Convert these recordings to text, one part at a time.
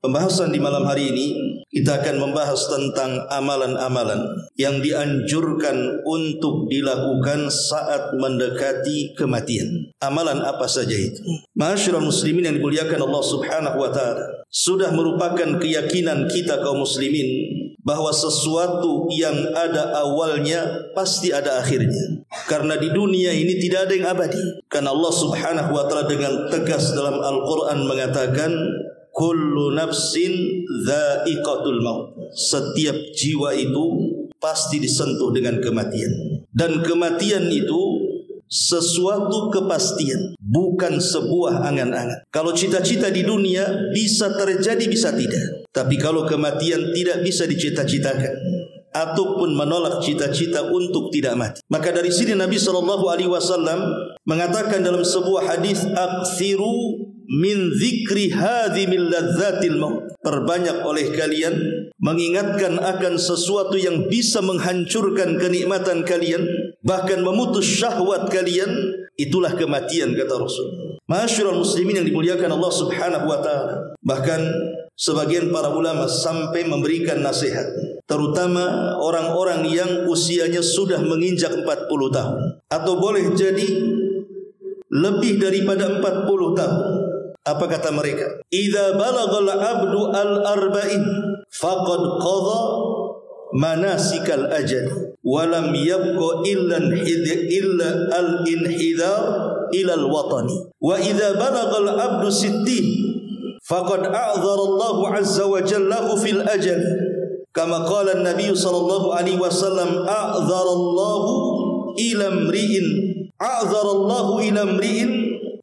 Pembahasan di malam hari ini kita akan membahas tentang amalan-amalan yang dianjurkan untuk dilakukan saat mendekati kematian. Amalan apa saja itu? Ma'asyiral muslimin yang dimuliakan Allah Subhanahu wa taala, sudah merupakan keyakinan kita kaum muslimin bahwa sesuatu yang ada awalnya pasti ada akhirnya. Karena di dunia ini tidak ada yang abadi. Karena Allah Subhanahu wa taala dengan tegas dalam Al-Qur'an mengatakan, kullu nafsin dha'iqatul maut. Setiap jiwa itu pasti disentuh dengan kematian. Dan kematian itu sesuatu kepastian, bukan sebuah angan-angan. Kalau cita-cita di dunia bisa terjadi, bisa tidak. Tapi kalau kematian tidak bisa dicita-citakan, ataupun menolak cita-cita untuk tidak mati. Maka dari sini Nabi SAW mengatakan dalam sebuah hadis, aksiru min zikri hadhimil ladzatil maut. Perbanyak oleh kalian mengingatkan akan sesuatu yang bisa menghancurkan kenikmatan kalian, bahkan memutus syahwat kalian. Itulah kematian, kata Rasul. Ma'asyiral muslimin yang dimuliakan Allah Subhanahu wa taala. Bahkan sebagian para ulama sampai memberikan nasihat, terutama orang-orang yang usianya sudah menginjak 40 tahun atau boleh jadi lebih daripada 40 tahun. Apa kata mereka? Idza balagal abdu al-arba'in faqad qadha manasikal ajal wa lam yabqa illa al-inhidar ila al-watani wa idza balagal abdu sittin faqad a'dzara Allah 'azza wa jalla fil ajal kama qala an-nabiy sallallahu alaihi wasallam a'dzara Allah ila imri'in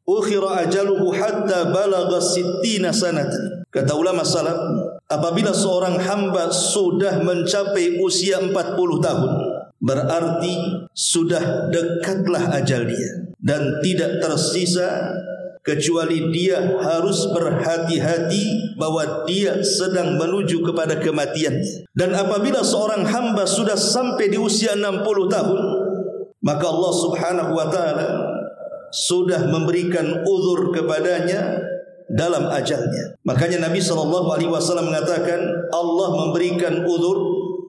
ukhira ajaluhu hatta balagha sittina sanatan. Kata ulama salaf, apabila seorang hamba sudah mencapai usia 40 tahun, berarti sudah dekatlah ajal dia, dan tidak tersisa kecuali dia harus berhati-hati bahwa dia sedang menuju kepada kematiannya. Dan apabila seorang hamba sudah sampai di usia 60 tahun, maka Allah Subhanahu wa taala sudah memberikan uzur kepadanya dalam ajalnya. Makanya Nabi SAW mengatakan, Allah memberikan uzur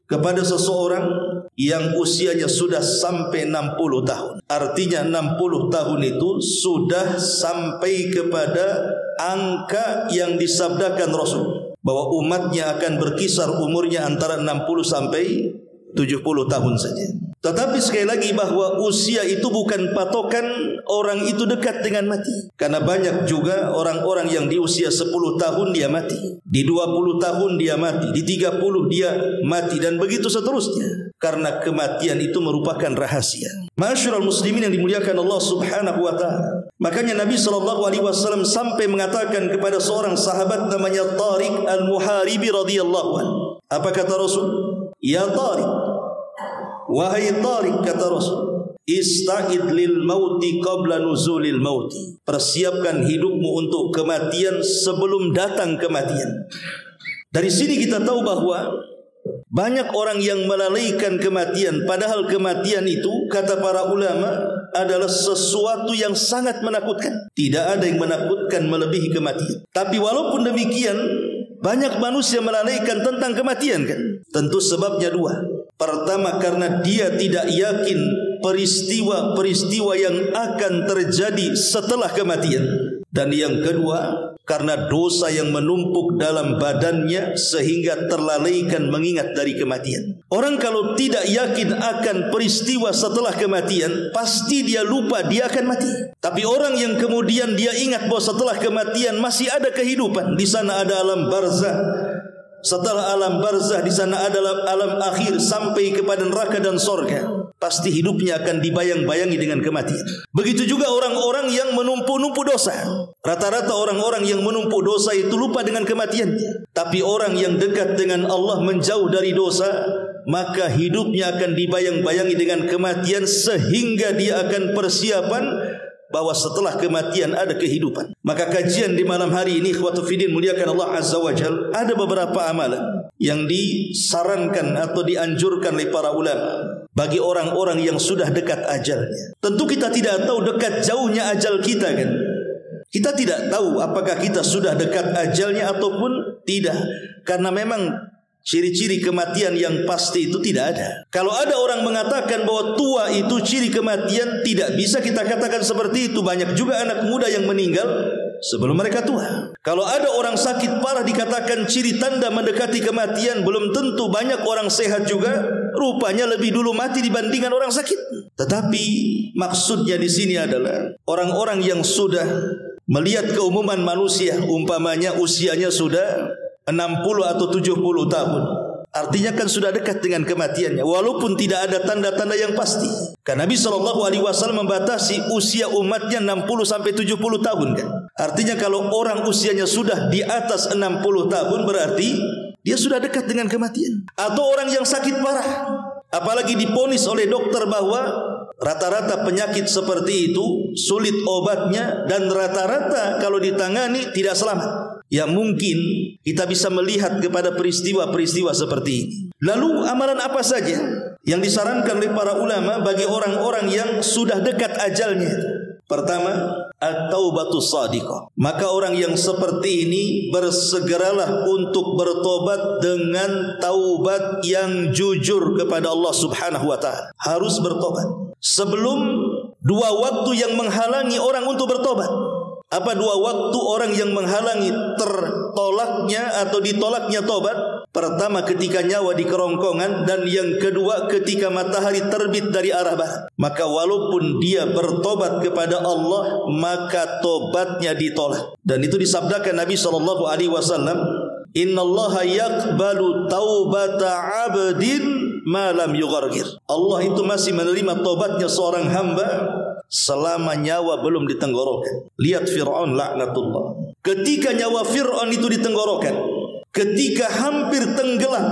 kepada seseorang yang usianya sudah sampai 60 tahun. Artinya 60 tahun itu sudah sampai kepada angka yang disabdakan Rasul, bahwa umatnya akan berkisar umurnya antara 60 sampai 70 tahun saja. Tetapi sekali lagi bahwa usia itu bukan patokan orang itu dekat dengan mati. Karena banyak juga orang-orang yang di usia 10 tahun dia mati, di 20 tahun dia mati, di 30 dia mati, dan begitu seterusnya. Karena kematian itu merupakan rahasia. Ma'asyiral muslimin yang dimuliakan Allah Subhanahu wa taala. Makanya Nabi SAW sampai mengatakan kepada seorang sahabat namanya Tariq al-Muharibi radhiyallahu anhu. Apa kata Rasul? Ya Tariq, wahai Tariq, kata Rasul, ista'id lil mauti qabla nuzulil mauti. Persiapkan hidupmu untuk kematian sebelum datang kematian. Dari sini kita tahu bahwa banyak orang yang melalaikan kematian, padahal kematian itu, kata para ulama, adalah sesuatu yang sangat menakutkan. Tidak ada yang menakutkan melebihi kematian. Tapi walaupun demikian, banyak manusia melalaikan tentang kematian, kan? Tentu sebabnya dua. Pertama, karena dia tidak yakin peristiwa-peristiwa yang akan terjadi setelah kematian. Dan yang kedua, karena dosa yang menumpuk dalam badannya sehingga terlalaikan mengingat dari kematian. Orang kalau tidak yakin akan peristiwa setelah kematian, pasti dia lupa dia akan mati. Tapi orang yang kemudian dia ingat bahwa setelah kematian masih ada kehidupan, di sana ada alam barzah, setelah alam barzah di sana adalah alam akhir sampai kepada neraka dan surga, pasti hidupnya akan dibayang-bayangi dengan kematian. Begitu juga orang-orang yang menumpu-numpu dosa. Rata-rata orang-orang yang menumpu dosa itu lupa dengan kematiannya. Tapi orang yang dekat dengan Allah, menjauh dari dosa, maka hidupnya akan dibayang-bayangi dengan kematian, sehingga dia akan persiapan bahwa setelah kematian ada kehidupan. Maka kajian di malam hari ini, ikhwatu fiddin muliakan Allah Azza wa Jal, ada beberapa amalan yang disarankan atau dianjurkan oleh para ulama bagi orang-orang yang sudah dekat ajalnya. Tentu kita tidak tahu dekat jauhnya ajal kita, kan? Kita tidak tahu apakah kita sudah dekat ajalnya ataupun tidak. Karena memang ciri-ciri kematian yang pasti itu tidak ada. Kalau ada orang mengatakan bahwa tua itu ciri kematian, tidak bisa kita katakan seperti itu. Banyak juga anak muda yang meninggal sebelum mereka tua. Kalau ada orang sakit parah dikatakan ciri tanda mendekati kematian, belum tentu. Banyak orang sehat juga rupanya lebih dulu mati dibandingkan orang sakit. Tetapi maksudnya di sini adalah orang-orang yang sudah melihat keumuman manusia, umpamanya usianya sudah 60 atau 70 tahun, artinya kan sudah dekat dengan kematiannya, walaupun tidak ada tanda-tanda yang pasti. Karena Nabi SAW membatasi usia umatnya 60 sampai 70 tahun kan. Artinya kalau orang usianya sudah di atas 60 tahun berarti dia sudah dekat dengan kematian. Atau orang yang sakit parah, apalagi diponis oleh dokter bahwa rata-rata penyakit seperti itu sulit obatnya dan rata-rata kalau ditangani tidak selamat. Ya mungkin kita bisa melihat kepada peristiwa-peristiwa seperti ini. Lalu amalan apa saja yang disarankan oleh para ulama bagi orang-orang yang sudah dekat ajalnya? Pertama, at-taubatus shadiqah. Maka orang yang seperti ini bersegeralah untuk bertobat dengan taubat yang jujur kepada Allah Subhanahu wa taala. Harus bertobat sebelum dua waktu yang menghalangi orang untuk bertobat. Apa dua waktu orang yang menghalangi tertolaknya atau ditolaknya tobat? Pertama ketika nyawa di kerongkongan, dan yang kedua ketika matahari terbit dari arah barat. Maka walaupun dia bertobat kepada Allah, maka tobatnya ditolak. Dan itu disabdakan Nabi SAW, innallaha yaqbalu taubata abdin ma lam yughargir. Allah itu masih menerima tobatnya seorang hamba selama nyawa belum ditenggorokan. Lihat Fir'aun laknatullah. Ketika nyawa Fir'aun itu ditenggorokan, ketika hampir tenggelam,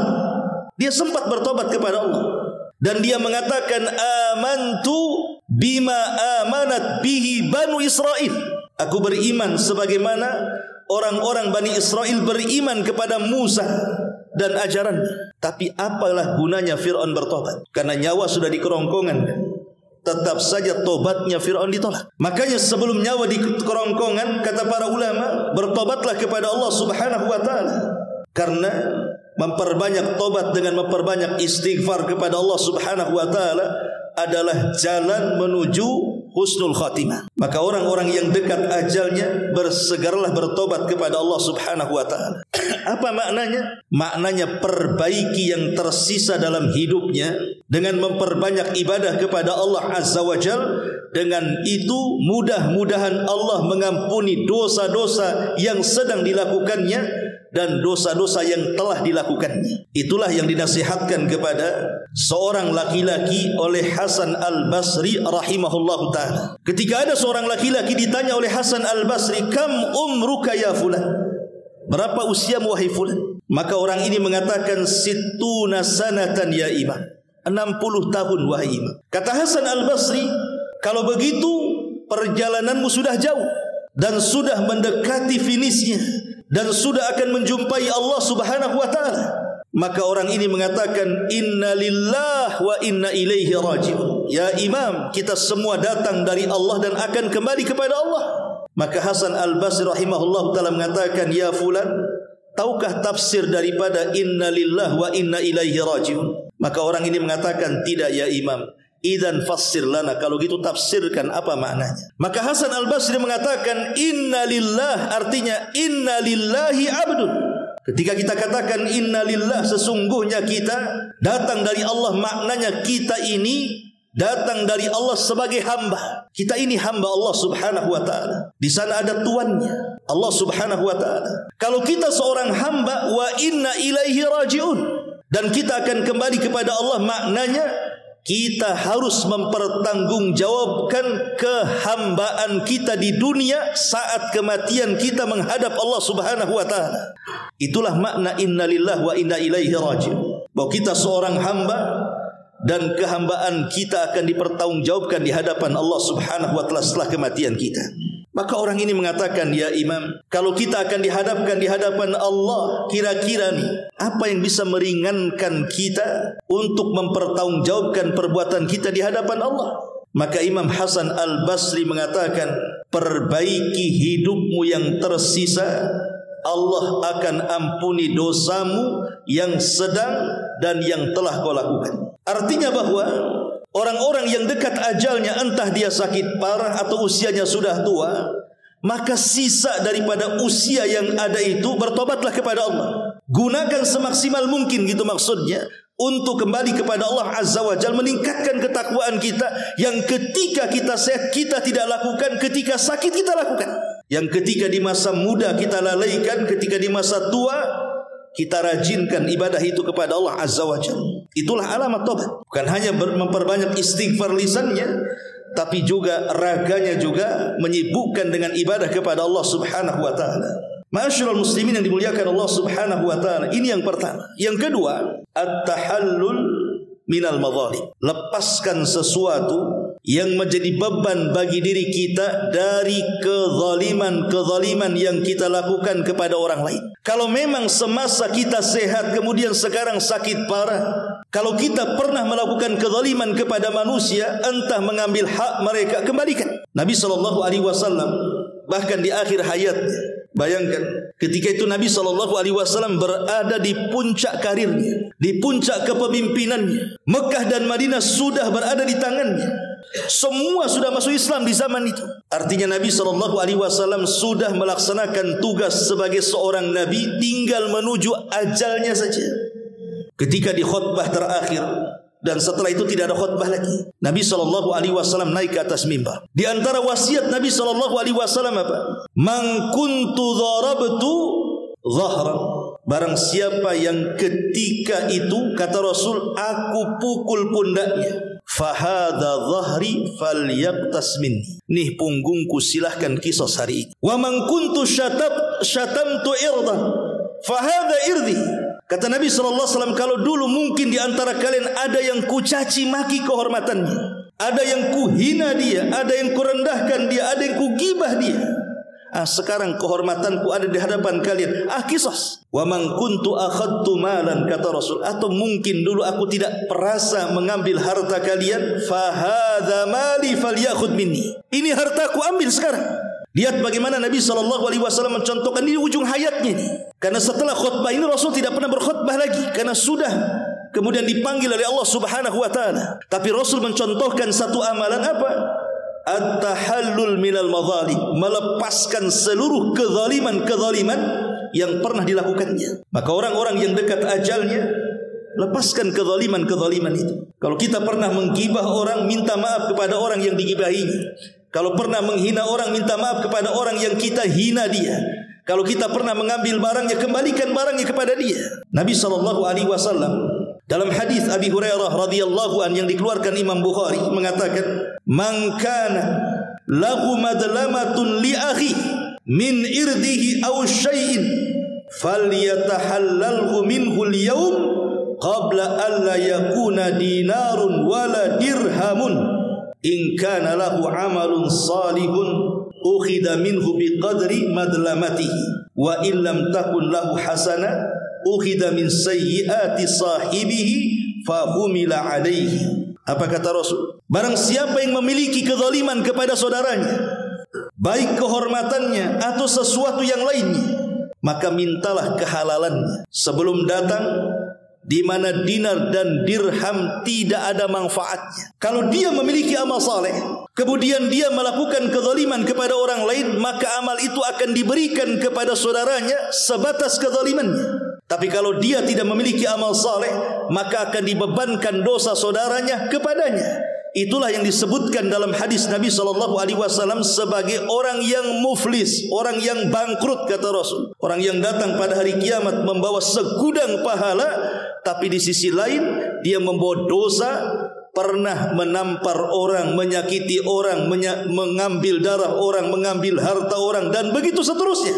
dia sempat bertobat kepada Allah. Dan dia mengatakan, amantu bima amanat bihi Banu Israel. Aku beriman sebagaimana orang-orang Bani Israel beriman kepada Musa dan ajarannya. Tapi apalah gunanya Fir'aun bertobat? Karena nyawa sudah di kerongkongan. Tetap saja tobatnya Fir'aun ditolak. Makanya sebelum nyawa di kerongkongan, kata para ulama, bertobatlah kepada Allah Subhanahu wa taala. Karena memperbanyak tobat dengan memperbanyak istighfar kepada Allah Subhanahu wa taala adalah jalan menuju husnul khatimah. Maka orang-orang yang dekat ajalnya bersegeralah bertobat kepada Allah Subhanahu wa taala. Apa maknanya? Maknanya perbaiki yang tersisa dalam hidupnya dengan memperbanyak ibadah kepada Allah Azza wa Jal. Dengan itu mudah-mudahan Allah mengampuni dosa-dosa yang sedang dilakukannya dan dosa-dosa yang telah dilakukannya. Itulah yang dinasihatkan kepada seorang laki-laki oleh Hasan Al-Basri rahimahullahu ta'ala. Ketika ada seorang laki-laki ditanya oleh Hasan Al-Basri, kam umruka ya fulan? Berapa usiamu wahai fulan? Maka orang ini mengatakan, sittuna sanatan ya imam. 60 tahun wahai imam. Kata Hasan Al-Basri, kalau begitu perjalananmu sudah jauh dan sudah mendekati finishnya dan sudah akan menjumpai Allah Subhanahu wa taala. Maka orang ini mengatakan, inna lillah wa inna ilaihi raji'un. Ya imam, kita semua datang dari Allah dan akan kembali kepada Allah. Maka Hasan Al-Basri rahimahullah ta'ala mengatakan, ya fulan, tahukah tafsir daripada inna lillah wa inna ilaihi raji'un? Maka orang ini mengatakan, tidak ya imam. Idzan fassir lana, kalau gitu tafsirkan apa maknanya. Maka Hasan Al-Basri mengatakan, inna lillah artinya inna lillahi abdun. Ketika kita katakan inna lillah, sesungguhnya kita datang dari Allah, maknanya kita ini datang dari Allah sebagai hamba. Kita ini hamba Allah Subhanahu wa taala. Di sana ada tuannya, Allah Subhanahu wa taala. Kalau kita seorang hamba, wa inna ilaihi raji'un, dan kita akan kembali kepada Allah, maknanya kita harus mempertanggungjawabkan kehambaan kita di dunia saat kematian kita menghadap Allah Subhanahu wa taala. Itulah makna inna lillah wa inna ilaihi raji'un. Bahwa kita seorang hamba dan kehambaan kita akan dipertanggungjawabkan di hadapan Allah Subhanahu wa taala setelah kematian kita. Maka orang ini mengatakan, ya imam, kalau kita akan dihadapkan di hadapan Allah, kira-kira nih, apa yang bisa meringankan kita untuk mempertanggungjawabkan perbuatan kita di hadapan Allah? Maka Imam Hasan Al-Basri mengatakan, perbaiki hidupmu yang tersisa, Allah akan ampuni dosamu yang sedang dan yang telah kau lakukan. Artinya bahwa orang-orang yang dekat ajalnya, entah dia sakit parah atau usianya sudah tua, maka sisa daripada usia yang ada itu bertobatlah kepada Allah. Gunakan semaksimal mungkin, gitu maksudnya, untuk kembali kepada Allah Azza wa Jalla, meningkatkan ketakwaan kita yang ketika kita sehat kita tidak lakukan, ketika sakit kita lakukan, yang ketika di masa muda kita lalaikan, ketika di masa tua kita rajinkan ibadah itu kepada Allah Azza wa Jalla. Itulah alamat tobat. Bukan hanya memperbanyak istighfar lisannya, tapi juga raganya juga menyibukkan dengan ibadah kepada Allah Subhanahu wa taala. Ma'asyiral muslimin yang dimuliakan Allah Subhanahu wa taala, ini yang pertama. Yang kedua, at-tahallul minal madhalim. Lepaskan sesuatu yang menjadi beban bagi diri kita dari kezaliman yang kita lakukan kepada orang lain. Kalau memang semasa kita sehat kemudian sekarang sakit parah, kalau kita pernah melakukan kezaliman kepada manusia, entah mengambil hak mereka, kembalikan. Nabi SAW bahkan di akhir hayatnya, bayangkan ketika itu Nabi SAW berada di puncak karirnya, di puncak kepemimpinannya. Mekah dan Madinah sudah berada di tangannya. Semua sudah masuk Islam di zaman itu. Artinya Nabi SAW sudah melaksanakan tugas sebagai seorang Nabi, tinggal menuju ajalnya saja. Ketika di khutbah terakhir, dan setelah itu tidak ada khutbah lagi, Nabi SAW naik ke atas mimbar. Di antara wasiat Nabi SAW apa? Man kuntu dharabtu dhahran. Barang siapa yang ketika itu, kata Rasul, aku pukul pundaknya, fahadha dhahri falyaqtas minni. Nih punggungku, silahkan kisos hari ini. Wa man kuntu syatamtu irdan fahadha irdi. Kata Nabi SAW, kalau dulu mungkin di antara kalian ada yang kucaci maki kehormatannya, ada yang kuhina dia, ada yang kurendahkan dia, ada yang kugibah dia, sekarang kehormatanku ada di hadapan kalian, kisos. Wa man kuntu akhadtu malan, kata Rasul, atau mungkin dulu aku tidak perasa mengambil harta kalian, fahadha mali falyakhud minni. Ini hartaku, ambil sekarang. Lihat bagaimana Nabi SAW mencontohkan di ujung hayatnya ini. Karena setelah khutbah ini Rasul tidak pernah berkhutbah lagi, karena sudah kemudian dipanggil oleh Allah Subhanahu wa taala. Tapi Rasul mencontohkan satu amalan apa? At-tahallul minal madhalim, melepaskan seluruh kezaliman yang pernah dilakukannya. Maka orang-orang yang dekat ajalnya, lepaskan kezaliman itu. Kalau kita pernah menggibah orang, minta maaf kepada orang yang digibahinya. Kalau pernah menghina orang, minta maaf kepada orang yang kita hina dia. Kalau kita pernah mengambil barangnya, kembalikan barangnya kepada dia. Nabi SAW dalam hadis Abi Hurairah radhiyallahu an yang dikeluarkan Imam Bukhari mengatakan, man kana lahu madlamatun li akhi min irdihi aw syai'in falyatahallalhu minhu al-yawm qabla an la yakuna dinarun wala dirhamun. In kana lahu amalun salihun ukhida minhu biqadri madlamatihi wa illam takun lahu hasana ukhida min sayyiati sahibihi fahumila alaihi. Apa kata Rasul? Barang siapa yang memiliki kezaliman kepada saudaranya, baik kehormatannya atau sesuatu yang lainnya, maka mintalah kehalalannya sebelum datang di mana dinar dan dirham tidak ada manfaatnya. Kalau dia memiliki amal saleh, kemudian dia melakukan kezaliman kepada orang lain, maka amal itu akan diberikan kepada saudaranya sebatas kezalimannya. Tapi kalau dia tidak memiliki amal saleh, maka akan dibebankan dosa saudaranya kepadanya. Itulah yang disebutkan dalam hadis Nabi SAW sebagai orang yang muflis, orang yang bangkrut, kata Rasul. Orang yang datang pada hari kiamat membawa segudang pahala, tapi di sisi lain dia membawa dosa, pernah menampar orang, menyakiti orang, mengambil darah orang, mengambil harta orang, dan begitu seterusnya.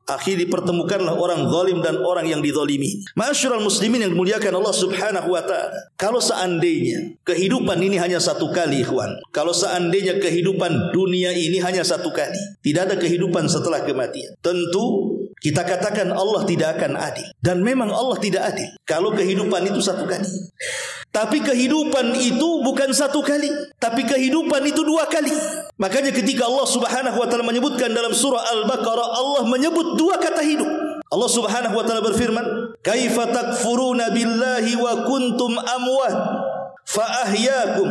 Akhirnya dipertemukanlah orang zalim dan orang yang dizalimi. Ma'asyiral muslimin yang dimuliakan Allah Subhanahu wa taala. Kalau seandainya kehidupan ini hanya satu kali, ikhwan. Kalau seandainya kehidupan dunia ini hanya satu kali, tidak ada kehidupan setelah kematian, tentu kita katakan Allah tidak akan adil. Dan memang Allah tidak adil kalau kehidupan itu satu kali. Tapi kehidupan itu bukan satu kali, tapi kehidupan itu dua kali. Makanya ketika Allah Subhanahu wa taala menyebutkan dalam surah Al-Baqarah, Allah menyebut dua kata hidup. Allah Subhanahu wa taala berfirman, "Kaifa takfuruna billahi wa kuntum amwat fa ahyaakum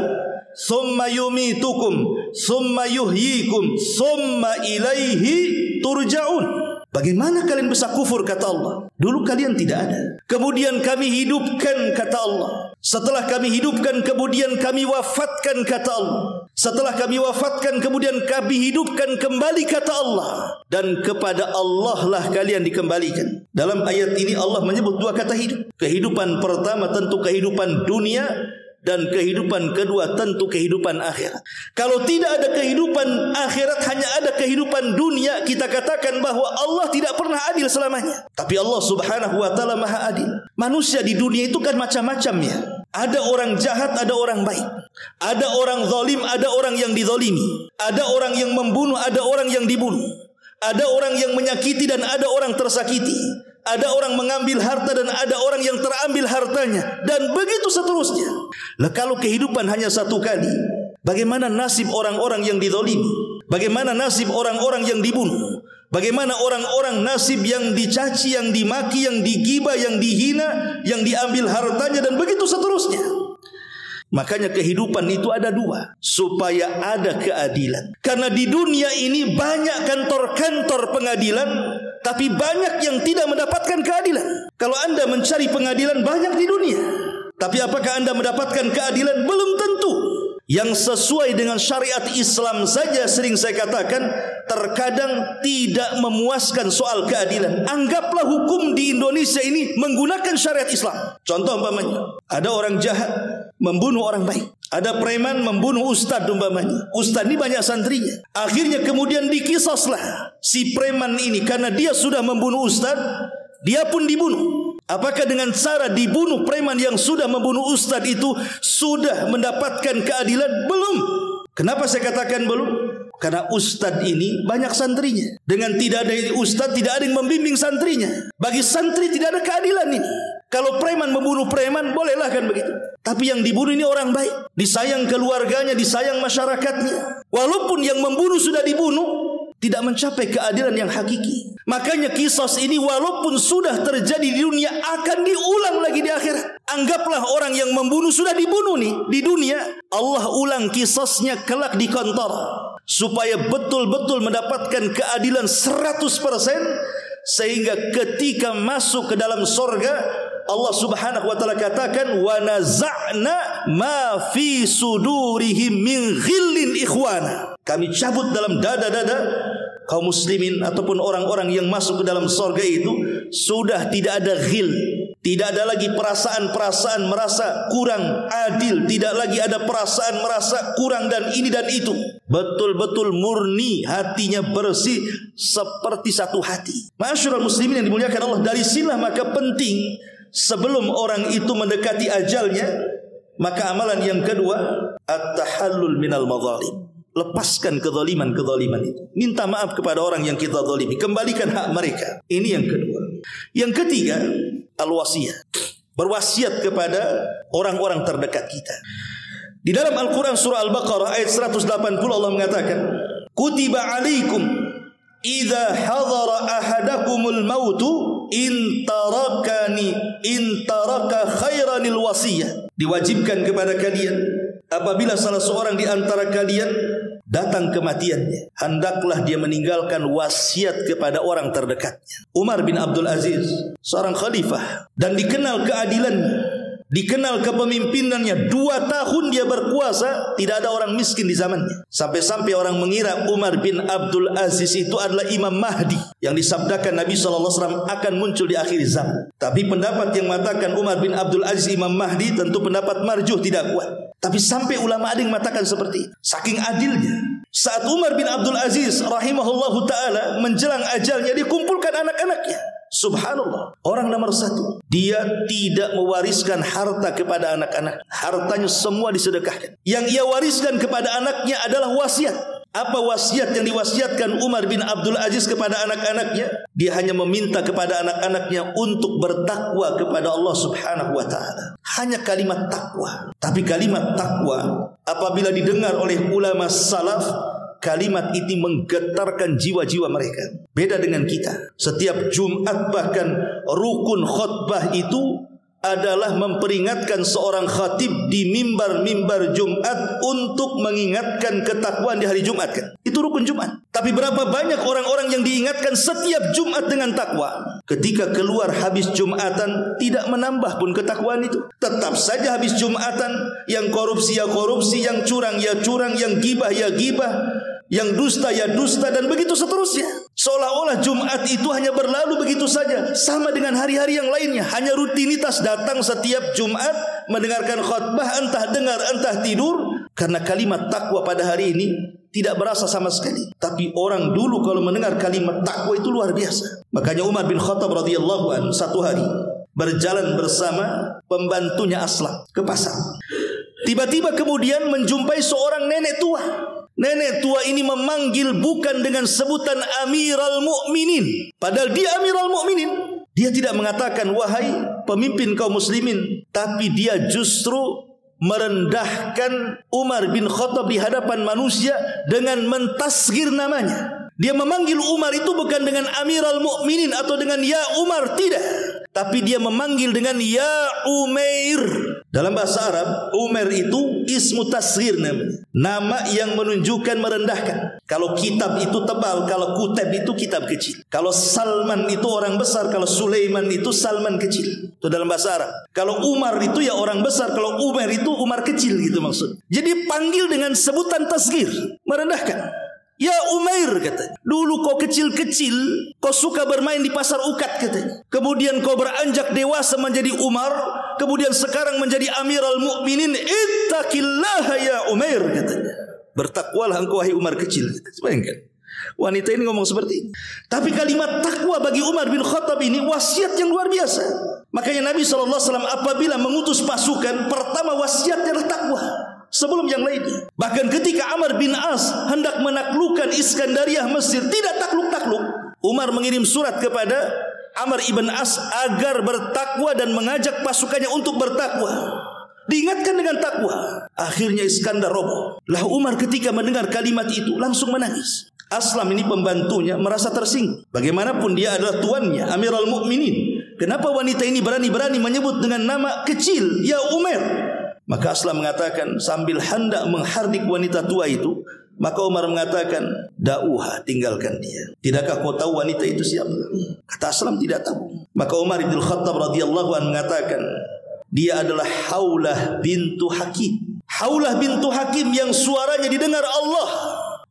thumma yumitukum thumma yuhyikum thumma ilaihi turja'un." Bagaimana kalian bisa kufur, kata Allah? Dulu kalian tidak ada, kemudian kami hidupkan, kata Allah. Setelah kami hidupkan, kemudian kami wafatkan, kata Allah. Setelah kami wafatkan, kemudian kami hidupkan kembali, kata Allah. Dan kepada Allah lah kalian dikembalikan. Dalam ayat ini Allah menyebut dua kata hidup. Kehidupan pertama tentu kehidupan dunia, dan kehidupan kedua tentu kehidupan akhirat. Kalau tidak ada kehidupan akhirat, hanya ada kehidupan dunia, kita katakan bahwa Allah tidak pernah adil selamanya. Tapi Allah Subhanahu wa taala Maha adil. Manusia di dunia itu kan macam-macam ya. Ada orang jahat, ada orang baik. Ada orang zalim, ada orang yang dizalimi. Ada orang yang membunuh, ada orang yang dibunuh. Ada orang yang menyakiti dan ada orang tersakiti. Ada orang mengambil harta dan ada orang yang terambil hartanya, dan begitu seterusnya. Lah kalau kehidupan hanya satu kali, bagaimana nasib orang-orang yang dizalimi? Bagaimana nasib orang-orang yang dibunuh? Bagaimana orang-orang nasib yang dicaci, yang dimaki, yang digibah, yang dihina, yang diambil hartanya, dan begitu seterusnya. Makanya kehidupan itu ada dua, supaya ada keadilan. Karena di dunia ini banyak kantor-kantor pengadilan, tapi banyak yang tidak mendapatkan keadilan. Kalau Anda mencari pengadilan banyak di dunia, tapi apakah Anda mendapatkan keadilan? Belum tentu. Yang sesuai dengan syariat Islam saja, sering saya katakan, terkadang tidak memuaskan soal keadilan. Anggaplah hukum di Indonesia ini menggunakan syariat Islam. Contoh umpamanya, ada orang jahat membunuh orang baik. Ada preman membunuh ustadz umpamanya. Ustadz ini banyak santrinya. Akhirnya kemudian dikisaslah si preman ini karena dia sudah membunuh ustadz, dia pun dibunuh. Apakah dengan cara dibunuh preman yang sudah membunuh ustadz itu sudah mendapatkan keadilan? Belum. Kenapa saya katakan belum? Karena ustadz ini banyak santrinya. Dengan tidak ada ustadz, tidak ada yang membimbing santrinya. Bagi santri tidak ada keadilan ini. Kalau preman membunuh preman, bolehlah kan begitu. Tapi yang dibunuh ini orang baik, disayang keluarganya, disayang masyarakatnya. Walaupun yang membunuh sudah dibunuh, tidak mencapai keadilan yang hakiki. Makanya kisah ini walaupun sudah terjadi di dunia, akan diulang lagi di akhirat. Anggaplah orang yang membunuh sudah dibunuh nih di dunia, Allah ulang kisahnya kelak di kantor, supaya betul-betul mendapatkan keadilan 100%, sehingga ketika masuk ke dalam sorga, Allah Subhanahu wa taala katakan, wa naza'na ma fi sudurihim min ghillin ikhwana. Kami cabut dalam dada-dada kaum muslimin ataupun orang-orang yang masuk ke dalam sorga itu sudah tidak ada ghil, tidak ada lagi perasaan-perasaan merasa kurang adil, tidak lagi ada perasaan merasa kurang dan ini dan itu. Betul-betul murni, hatinya bersih seperti satu hati. Ma'asyiral muslimin yang dimuliakan Allah, dari sinilah maka penting sebelum orang itu mendekati ajalnya, maka amalan yang kedua, at-tahallul minal madzalim. Lepaskan kezaliman-kezaliman itu. Minta maaf kepada orang yang kita zalimi, kembalikan hak mereka. Ini yang kedua. Yang ketiga, al-wasiyah. Berwasiat kepada orang-orang terdekat kita. Di dalam Al-Quran surah Al-Baqarah ayat 180 Allah mengatakan, kutiba alaikum idza hadara ahadakumul mautu in taraka khairanil wasiyah. Diwajibkan kepada kalian apabila salah seorang di antara kalian datang kematiannya, hendaklah dia meninggalkan wasiat kepada orang terdekatnya. Umar bin Abdul Aziz, seorang khalifah, dan dikenal keadilannya, dikenal kepemimpinannya. 2 tahun dia berkuasa, tidak ada orang miskin di zamannya. Sampai-sampai orang mengira Umar bin Abdul Aziz itu adalah Imam Mahdi yang disabdakan Nabi SAW akan muncul di akhir zaman. Tapi pendapat yang mengatakan Umar bin Abdul Aziz Imam Mahdi tentu pendapat marjuh, tidak kuat. Tapi sampai ulama ada yang mengatakan seperti itu. Saking adilnya. Saat Umar bin Abdul Aziz rahimahullahu ta'ala menjelang ajalnya, dikumpulkan anak-anaknya. Subhanallah, orang nomor 1, dia tidak mewariskan harta kepada anak-anak. Hartanya semua disedekahkan. Yang ia wariskan kepada anaknya adalah wasiat. Apa wasiat yang diwasiatkan Umar bin Abdul Aziz kepada anak-anaknya? Dia hanya meminta kepada anak-anaknya untuk bertakwa kepada Allah Subhanahu wa ta'ala. hanya kalimat takwa. Tapi kalimat takwa apabila didengar oleh ulama salaf, kalimat ini menggetarkan jiwa-jiwa mereka. Beda dengan kita. Setiap Jumat bahkan rukun khutbah itu adalah memperingatkan seorang khatib di mimbar-mimbar Jumat untuk mengingatkan ketakwaan di hari Jumat kan. Itu rukun Jumat. Tapi berapa banyak orang-orang yang diingatkan setiap Jumat dengan takwa. Ketika keluar habis Jumatan tidak menambah pun ketakwaan itu. Tetap saja habis Jumatan, yang korupsi ya korupsi, yang curang ya curang, yang gibah ya gibah, yang dusta ya dusta, dan begitu seterusnya. Seolah-olah Jumat itu hanya berlalu begitu saja, sama dengan hari-hari yang lainnya. Hanya rutinitas datang setiap Jumat, mendengarkan khutbah, entah dengar entah tidur. Karena kalimat takwa pada hari ini tidak berasa sama sekali. Tapi orang dulu kalau mendengar kalimat takwa itu luar biasa. Makanya Umar bin Khattab radhiyallahu anhu satu hari berjalan bersama pembantunya Aslam ke pasar. Tiba-tiba kemudian menjumpai seorang nenek tua. Nenek tua ini memanggil bukan dengan sebutan Amiral Mukminin, padahal dia Amiral Mukminin. Dia tidak mengatakan wahai pemimpin kaum muslimin, tapi dia justru merendahkan Umar bin Khattab di hadapan manusia dengan mentasghir namanya. Dia memanggil Umar itu bukan dengan Amiral Mukminin atau dengan Ya Umar, tidak. Tapi dia memanggil dengan Ya Umair. Dalam bahasa Arab, Umar itu ismu tasghir namanya. Nama yang menunjukkan merendahkan. Kalau kitab itu tebal, kalau kutab itu kitab kecil. Kalau Salman itu orang besar, kalau Sulaiman itu Salman kecil. Itu dalam bahasa Arab. Kalau Umar itu ya orang besar, kalau Umar itu Umar kecil gitu maksud. Jadi panggil dengan sebutan tasghir, merendahkan. Ya Umair katanya, dulu kau kecil-kecil, kau suka bermain di pasar ukat katanya. Kemudian kau beranjak dewasa menjadi Umar, kemudian sekarang menjadi Amiral Mukminin. Ittaqillaha ya Umair katanya. Bertakwalah engkau wahai Umar kecil. Bayangkan, wanita ini ngomong seperti ini. Tapi kalimat takwa bagi Umar bin Khattab ini wasiat yang luar biasa. Makanya Nabi SAW apabila mengutus pasukan, pertama wasiatnya adalah takwa sebelum yang lainnya. Bahkan ketika Amr bin As hendak menaklukkan Iskandariah Mesir, tidak takluk-takluk, Umar mengirim surat kepada Amr ibn As agar bertakwa dan mengajak pasukannya untuk bertakwa. Diingatkan dengan takwa. Akhirnya Iskandar roboh. Lah Umar ketika mendengar kalimat itu langsung menangis. Aslam ini pembantunya merasa tersinggung. Bagaimanapun dia adalah tuannya, Amiral Mukminin. Kenapa wanita ini berani-berani menyebut dengan nama kecil, Ya Umar? Maka Aslam mengatakan sambil hendak menghardik wanita tua itu, maka Umar mengatakan, Da'uha, tinggalkan dia. Tidakkah kau tahu wanita itu siapa? Kata Aslam, tidak tahu. Maka Umar bin Khattab radhiyallahu anhu mengatakan, dia adalah Haulah bintu Hakim. Haulah bintu Hakim yang suaranya didengar Allah,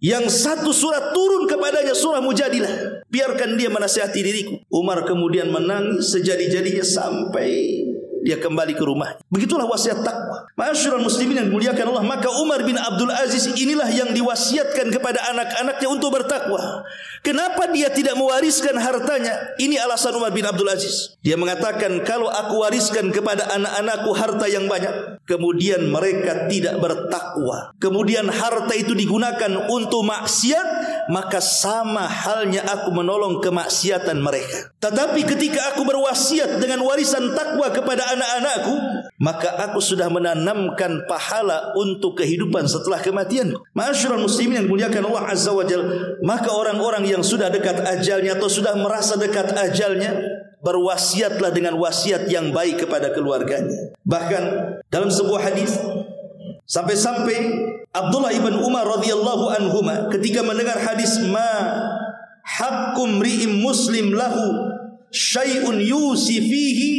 yang satu surat turun kepadanya, surah Mujadilah. Biarkan dia menasihati diriku. Umar kemudian menangis sejadi-jadinya sampai dia kembali ke rumah. Begitulah wasiat takwa. Ma'asyiral muslimin yang dimuliakan Allah, maka Umar bin Abdul Aziz inilah yang diwasiatkan kepada anak-anaknya untuk bertakwa. Kenapa dia tidak mewariskan hartanya? Ini alasan Umar bin Abdul Aziz. Dia mengatakan, kalau aku wariskan kepada anak-anakku harta yang banyak, kemudian mereka tidak bertakwa, kemudian harta itu digunakan untuk maksiat, maka sama halnya aku menolong kemaksiatan mereka. Tetapi ketika aku berwasiat dengan warisan takwa kepada anak-anakku, maka aku sudah menanamkan pahala untuk kehidupan setelah kematian. Ma'asyiral muslimin yang dimuliakan Allah Azza wa Jalla, maka orang-orang yang sudah dekat ajalnya atau sudah merasa dekat ajalnya, berwasiatlah dengan wasiat yang baik kepada keluarganya. Bahkan dalam sebuah hadis, sampai-sampai Abdullah ibn Umar radhiyallahu anhuma ketika mendengar hadis ma hakkum ri'im muslim lahu syai'un yusi fihi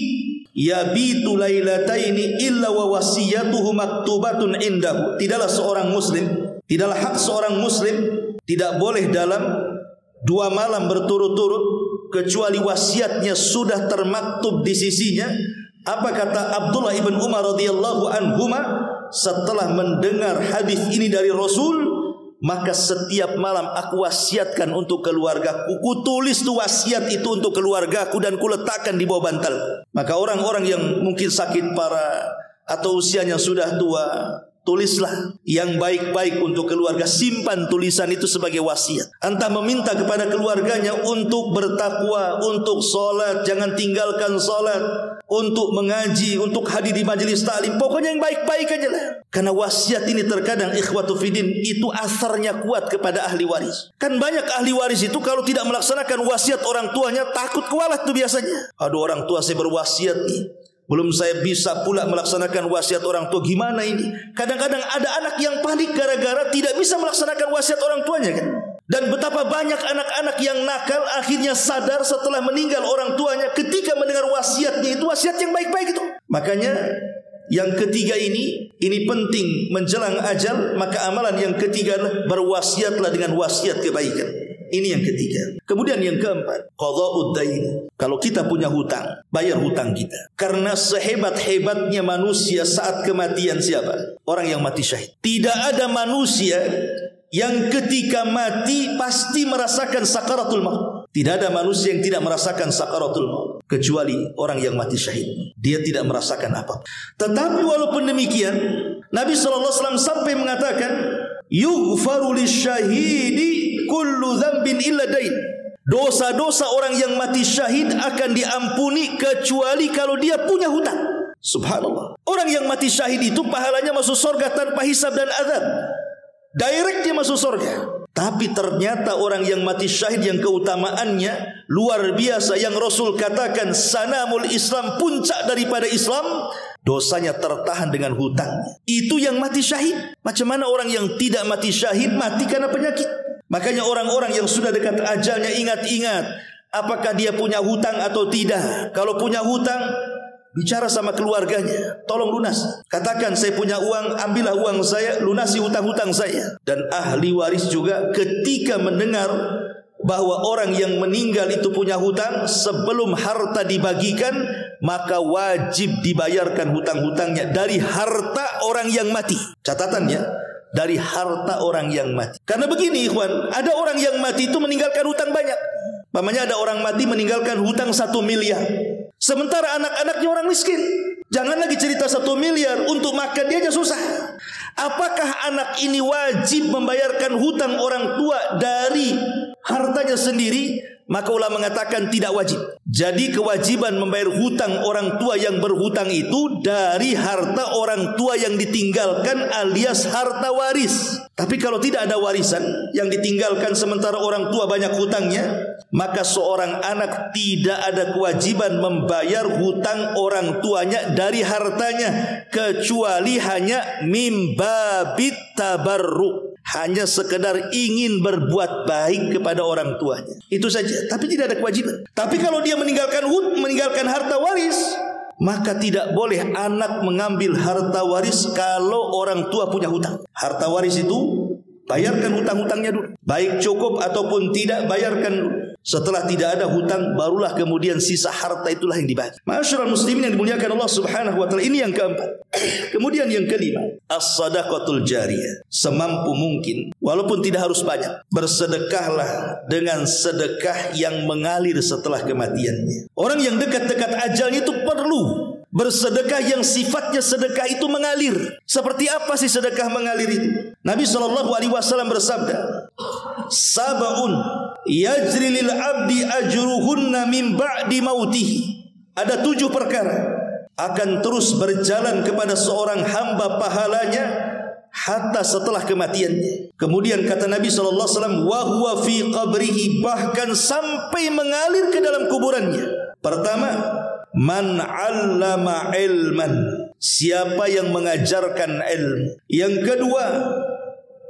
yabitu lailataini illa wa wasiyatuhu maktubatun indahu. Tidaklah seorang muslim, tidaklah hak seorang muslim, tidak boleh dalam 2 malam berturut-turut kecuali wasiatnya sudah termaktub di sisinya. Apa kata Abdullah ibn Umar radhiyallahu anhuma setelah mendengar hadis ini dari Rasul? Maka setiap malam aku wasiatkan untuk keluargaku. Kutulis tu wasiat itu untuk keluargaku dan kuletakkan di bawah bantal. Maka orang-orang yang mungkin sakit parah atau usianya sudah tua, tulislah yang baik-baik untuk keluarga. Simpan tulisan itu sebagai wasiat. Entah meminta kepada keluarganya untuk bertakwa, untuk sholat, jangan tinggalkan sholat, untuk mengaji, untuk hadir di majelis taklim. Pokoknya yang baik-baik aja lah. Karena wasiat ini terkadang ikhwatu fiddin itu asarnya kuat kepada ahli waris. Kan banyak ahli waris itu kalau tidak melaksanakan wasiat orang tuanya takut kualat tuh biasanya. Aduh, orang tua saya berwasiat nih, belum saya bisa pula melaksanakan wasiat orang tua, gimana ini? Kadang-kadang ada anak yang panik gara-gara tidak bisa melaksanakan wasiat orang tuanya kan? Dan betapa banyak anak-anak yang nakal akhirnya sadar setelah meninggal orang tuanya ketika mendengar wasiatnya itu wasiat yang baik-baik itu. Makanya yang ketiga ini penting menjelang ajal, maka amalan yang ketiga berwasiatlah dengan wasiat kebaikan. Ini yang ketiga. Kemudian yang keempat, qadha'ud dain. Kalau kita punya hutang, bayar hutang kita. Karena sehebat-hebatnya manusia saat kematian siapa? Orang yang mati syahid. Tidak ada manusia yang ketika mati pasti merasakan sakaratul maut. Tidak ada manusia yang tidak merasakan sakaratul maut kecuali orang yang mati syahid. Dia tidak merasakan apa. Tetapi walaupun demikian, Nabi SAW sampai mengatakan, yughfaru lisyahidi kullu dzambin illa dain. Dosa-dosa orang yang mati syahid akan diampuni kecuali kalau dia punya hutang. Subhanallah. Orang yang mati syahid itu pahalanya masuk surga tanpa hisab dan azab. Direct dia masuk surga. Tapi ternyata orang yang mati syahid yang keutamaannya luar biasa, yang Rasul katakan sanamul Islam, puncak daripada Islam, dosanya tertahan dengan hutangnya. Itu yang mati syahid. Macam mana orang yang tidak mati syahid mati karena penyakit? Makanya orang-orang yang sudah dekat ajalnya ingat-ingat apakah dia punya hutang atau tidak. Kalau punya hutang, bicara sama keluarganya, tolong lunas. Katakan saya punya uang, ambillah uang saya, lunasi hutang-hutang saya. Dan ahli waris juga ketika mendengar bahwa orang yang meninggal itu punya hutang, sebelum harta dibagikan, maka wajib dibayarkan hutang-hutangnya dari harta orang yang mati. Catatannya, dari harta orang yang mati. Karena begini ikhwan, ada orang yang mati itu meninggalkan hutang banyak. Namanya ada orang mati meninggalkan hutang 1 miliar. Sementara anak-anaknya orang miskin. Jangan lagi cerita 1 miliar, untuk makan dia aja susah. Apakah anak ini wajib membayarkan hutang orang tua dari hartanya sendiri? Maka ulama mengatakan tidak wajib. Jadi kewajiban membayar hutang orang tua yang berhutang itu dari harta orang tua yang ditinggalkan alias harta waris. Tapi kalau tidak ada warisan yang ditinggalkan sementara orang tua banyak hutangnya, maka seorang anak tidak ada kewajiban membayar hutang orang tuanya dari hartanya, kecuali hanya mimbabit tabarruk, hanya sekedar ingin berbuat baik kepada orang tuanya. Itu saja, tapi tidak ada kewajiban. Tapi kalau dia meninggalkan harta waris, maka tidak boleh anak mengambil harta waris kalau orang tua punya hutang. Harta waris itu bayarkan hutang-hutangnya dulu. Baik cukup ataupun tidak, bayarkan dulu. Setelah tidak ada hutang, barulah kemudian sisa harta itulah yang dibagi. Ma'asyiral muslimin yang dimuliakan Allah Subhanahu wa taala, ini yang keempat. Kemudian yang kelima, as-sadaqatul jariyah. Semampu mungkin, walaupun tidak harus banyak, bersedekahlah dengan sedekah yang mengalir setelah kematiannya. Orang yang dekat-dekat ajalnya itu perlu bersedekah yang sifatnya sedekah itu mengalir. Seperti apa sih sedekah mengalir itu? Nabi SAW bersabda, sab'un yajri lil abdi ajruhunna min ba'di mautihi. Ada 7 perkara akan terus berjalan kepada seorang hamba pahalanya hatta setelah kematiannya. Kemudian kata Nabi SAW, wa huwa fi qabrihi, bahkan sampai mengalir ke dalam kuburannya. Pertama, man 'allama ilman, siapa yang mengajarkan ilmu. Yang kedua,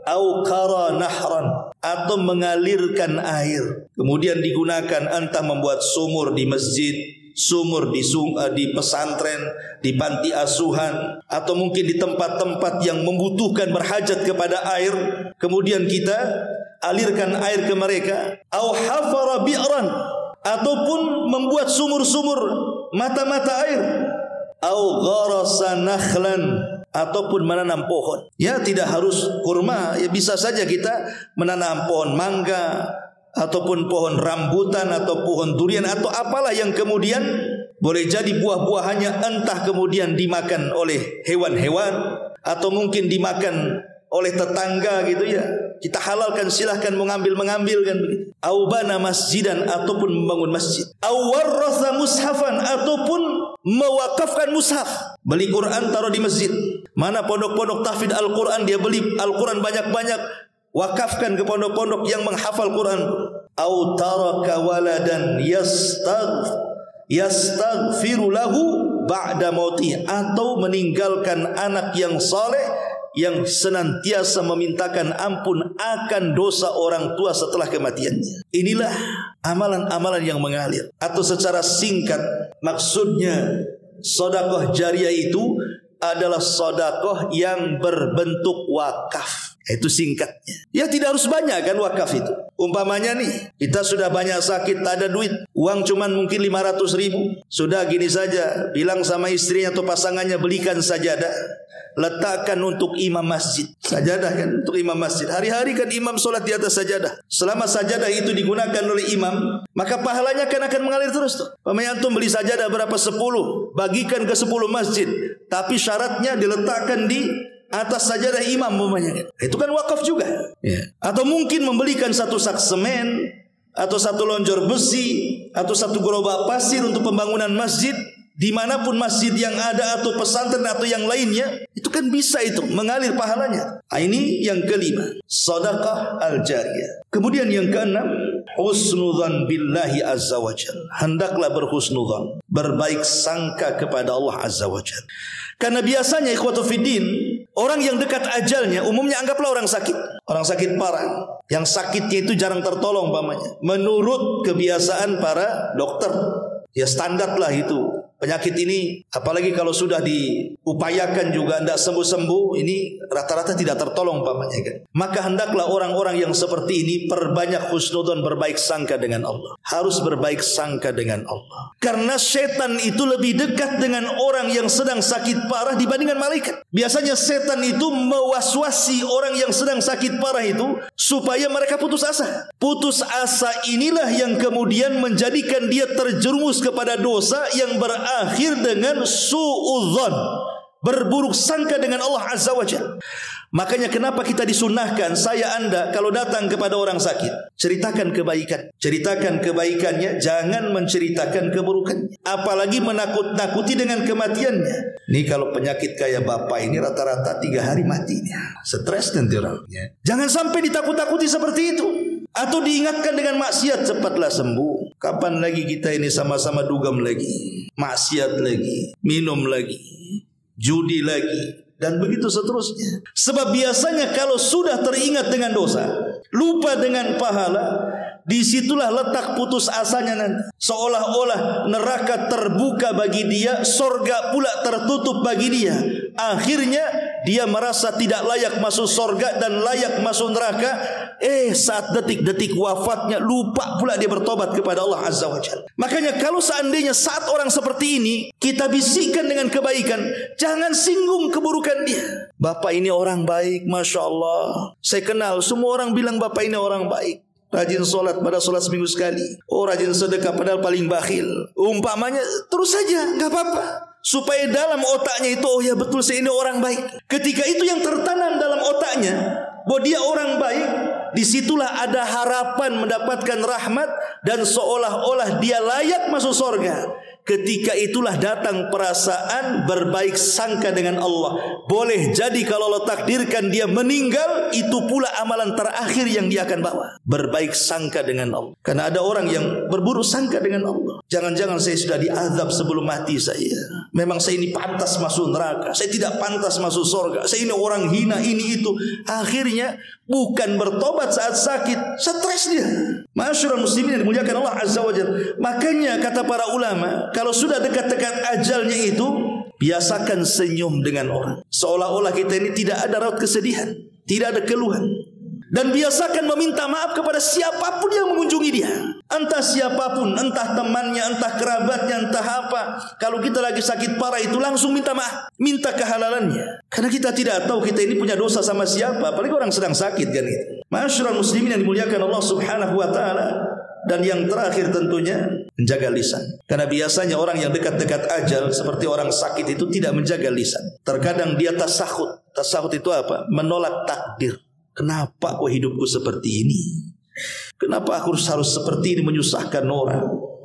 au qara nahran, atau mengalirkan air. Kemudian digunakan entah membuat sumur di masjid, sumur di pesantren, di panti asuhan, atau mungkin di tempat-tempat yang membutuhkan berhajat kepada air. Kemudian kita alirkan air ke mereka. Au hafara bi'ran, ataupun membuat sumur-sumur, mata-mata air. Au gharasa nakhlan, ataupun menanam pohon. Ya, tidak harus kurma, ya bisa saja kita menanam pohon mangga, ataupun pohon rambutan, atau pohon durian, atau apalah yang kemudian Boleh jadi buah-buahannya entah kemudian dimakan oleh hewan-hewan atau mungkin dimakan oleh tetangga gitu ya. Kita halalkan, silahkan mengambil kan begitu. Au bana masjidan, ataupun membangun masjid. Au warratha mushafan, ataupun mewakafkan mushaf. Beli Quran taruh di masjid. Mana pondok-pondok tahfidz Al-Quran, dia beli Al-Quran banyak-banyak, wakafkan ke pondok-pondok yang menghafal Quran. Au taraka waladan yastaghfiru lahu ba'da mautih, atau meninggalkan anak yang saleh yang senantiasa memintakan ampun akan dosa orang tua setelah kematiannya. Inilah amalan-amalan yang mengalir. Atau secara singkat, maksudnya sedekah jariah itu adalah sedekah yang berbentuk wakaf. Itu singkatnya. Ya tidak harus banyak kan wakaf itu. Umpamanya nih, kita sudah banyak sakit, tak ada duit, uang cuman mungkin 500.000. Sudah gini saja, bilang sama istrinya atau pasangannya, belikan sajadah, letakkan untuk imam masjid. Sajadah kan untuk imam masjid. Hari-hari kan imam solat di atas sajadah. Selama sajadah itu digunakan oleh imam, maka pahalanya kan akan mengalir terus tuh. Pemain antum beli sajadah berapa? 10, bagikan ke 10 masjid. Tapi syaratnya diletakkan di atas sajadah imam umpamanya. Itu kan wakaf juga. Atau mungkin membelikan satu sak semen, atau satu lonjor besi, atau satu gerobak pasir untuk pembangunan masjid. Dimanapun masjid yang ada, atau pesantren atau yang lainnya, itu kan bisa itu mengalir pahalanya. Ini yang kelima, sedekah al-jariyah. Kemudian yang keenam, husnudzan billahi azza wajalla. Hendaklah berhusnudzan, berbaik sangka kepada Allah azza wajalla. Karena biasanya ikhwatu fiddin, orang yang dekat ajalnya, umumnya anggaplah orang sakit parah, yang sakitnya itu jarang tertolong umpamanya. Menurut kebiasaan para dokter, ya standar lah itu. Penyakit ini, apalagi kalau sudah diupayakan juga tidak sembuh-sembuh, ini rata-rata tidak tertolong umpamanya kan. Maka hendaklah orang-orang yang seperti ini perbanyak husnudzon, berbaik sangka dengan Allah. Harus berbaik sangka dengan Allah. Karena setan itu lebih dekat dengan orang yang sedang sakit parah dibandingkan malaikat. Biasanya setan itu mewaswasi orang yang sedang sakit parah itu supaya mereka putus asa. Putus asa inilah yang kemudian menjadikan dia terjerumus kepada dosa yang berakhir dengan su'udzon, berburuk sangka dengan Allah azza wa jalla. Makanya kenapa kita disunahkan, saya anda kalau datang kepada orang sakit, ceritakan kebaikannya, jangan menceritakan keburukannya, apalagi menakut-nakuti dengan kematiannya. Nih kalau penyakit kayak bapak ini rata-rata 3 hari matinya, stres nanti orangnya. Jangan sampai ditakut-takuti seperti itu, atau diingatkan dengan maksiat, cepatlah sembuh. Kapan lagi kita ini sama-sama dugem lagi, maksiat lagi, minum lagi, judi lagi, dan begitu seterusnya. Sebab biasanya kalau sudah teringat dengan dosa, lupa dengan pahala, disitulah letak putus asanya nanti. Seolah-olah neraka terbuka bagi dia, sorga pula tertutup bagi dia. Akhirnya dia merasa tidak layak masuk sorga dan layak masuk neraka. Saat detik-detik wafatnya lupa pula dia bertobat kepada Allah azza wa jalla. Makanya kalau seandainya saat orang seperti ini kita bisikan dengan kebaikan, jangan singgung keburukan dia. Bapak ini orang baik, masya Allah. Saya kenal, semua orang bilang bapak ini orang baik. Rajin sholat, pada sholat seminggu sekali. Rajin sedekah padahal paling bakhil. Umpamanya terus saja, gak apa-apa. Supaya dalam otaknya itu, oh ya betul saya ini orang baik. Ketika itu yang tertanam dalam otaknya, bahwa dia orang baik, disitulah ada harapan mendapatkan rahmat dan seolah-olah dia layak masuk surga. Ketika itulah datang perasaan berbaik sangka dengan Allah. Boleh jadi kalau Allah takdirkan dia meninggal, itu pula amalan terakhir yang dia akan bawa, berbaik sangka dengan Allah. Karena ada orang yang berburuk sangka dengan Allah. Jangan-jangan saya sudah diazab sebelum mati saya. Memang saya ini pantas masuk neraka, saya tidak pantas masuk surga, saya ini orang hina, ini itu. Akhirnya bukan bertobat saat sakit, stres dia. Masyarul muslimin yang dimuliakan Allah azza wa jalla. Makanya kata para ulama, kalau sudah dekat-dekat ajalnya itu, biasakan senyum dengan orang, seolah-olah kita ini tidak ada raut kesedihan, tidak ada keluhan. Dan biasakan meminta maaf kepada siapapun yang mengunjungi dia. Entah siapapun, entah temannya, entah kerabatnya, entah apa. Kalau kita lagi sakit parah itu langsung minta maaf, minta kehalalannya. Karena kita tidak tahu kita ini punya dosa sama siapa, apalagi orang sedang sakit kan itu. Masyarul muslimin yang dimuliakan Allah subhanahu wa ta'ala. Dan yang terakhir tentunya menjaga lisan. Karena biasanya orang yang dekat-dekat ajal seperti orang sakit itu tidak menjaga lisan. Terkadang dia tasahud. Tasahud itu apa? Menolak takdir. Kenapa kok hidupku seperti ini? Kenapa aku harus seperti ini menyusahkan orang?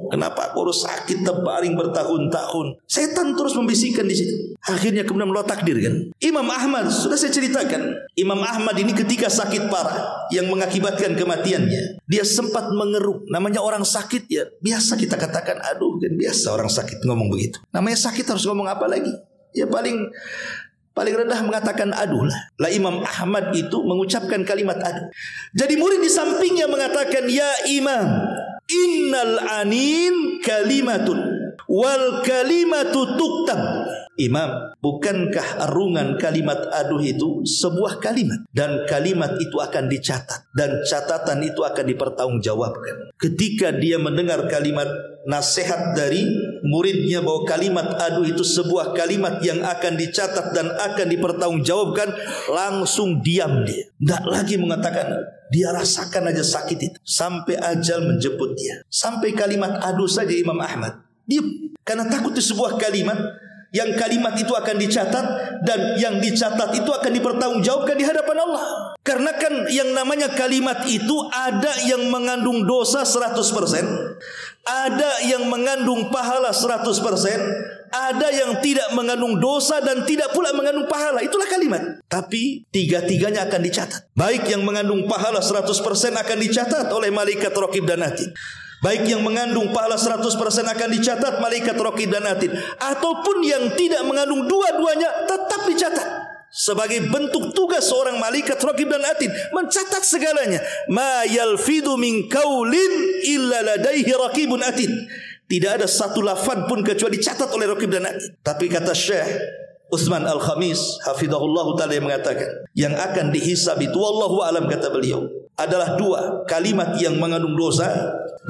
Kenapa aku harus sakit terbaring bertahun-tahun? Setan terus membisikkan di situ. Akhirnya kemudian menolak takdir kan. Imam Ahmad sudah saya ceritakan. Imam Ahmad ini ketika sakit parah yang mengakibatkan kematiannya, dia sempat mengeruh. Namanya orang sakit ya biasa kita katakan aduh kan, biasa orang sakit ngomong begitu. Namanya sakit harus ngomong apa lagi? Ya paling rendah mengatakan aduh lah. Lah Imam Ahmad itu mengucapkan kalimat aduh. Jadi murid di sampingnya mengatakan, ya Imam, innal anin kalimatun wal kalimatu tuktab. Imam, bukankah arungan kalimat aduh itu sebuah kalimat, dan kalimat itu akan dicatat, dan catatan itu akan dipertanggungjawabkan. Ketika dia mendengar kalimat nasihat dari muridnya bahwa kalimat aduh itu sebuah kalimat yang akan dicatat dan akan dipertanggungjawabkan, langsung diam dia. Tidak lagi mengatakan, dia rasakan aja sakit itu sampai ajal menjemput dia. Sampai kalimat aduh saja Imam Ahmad diam, karena takut itu sebuah kalimat yang kalimat itu akan dicatat, dan yang dicatat itu akan dipertanggungjawabkan di hadapan Allah. Karena kan yang namanya kalimat itu ada yang mengandung dosa 100%, ada yang mengandung pahala 100%, ada yang tidak mengandung dosa dan tidak pula mengandung pahala. Itulah kalimat. Tapi tiga-tiganya akan dicatat. Baik yang mengandung pahala 100% akan dicatat oleh malaikat raqib dan atid. Baik yang mengandung pahala 100% akan dicatat malaikat raqib dan atid, ataupun yang tidak mengandung dua-duanya tetap dicatat. Sebagai bentuk tugas seorang malaikat raqib dan atid mencatat segalanya. Ma yalfidu min qaulin illa ladaihi raqibun atid. Tidak ada satu lafaz pun kecuali dicatat oleh raqib dan atid. Tapi kata Syekh Utsman Al-Khamis hafizahullah taala yang mengatakan, yang akan dihisab itu wallahu alam, kata beliau, adalah dua, kalimat yang mengandung dosa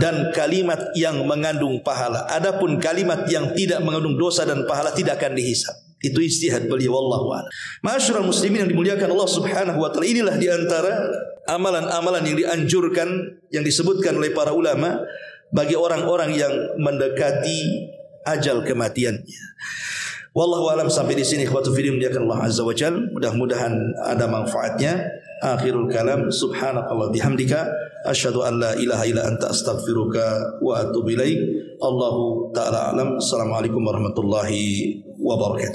dan kalimat yang mengandung pahala. Adapun kalimat yang tidak mengandung dosa dan pahala tidak akan dihisab. Itu ijtihad beliau, wallahu a'lam. Ma'asyiral muslimin yang dimuliakan Allah Subhanahu wa taala, inilah di antara amalan-amalan yang dianjurkan, yang disebutkan oleh para ulama bagi orang-orang yang mendekati ajal kematiannya. Wallahu a'lam. Sampai di sini ikhwatu fillah dimuliakan Allah azza wa jalla. Mudah-mudahan ada manfaatnya. Akhirul kalam, subhanakallah bihamdika asyhadu an la ilaha illa anta astaghfiruka wa atubu ilaik. Allahu ta'ala alam. Assalamualaikum warahmatullahi wabarakatuh.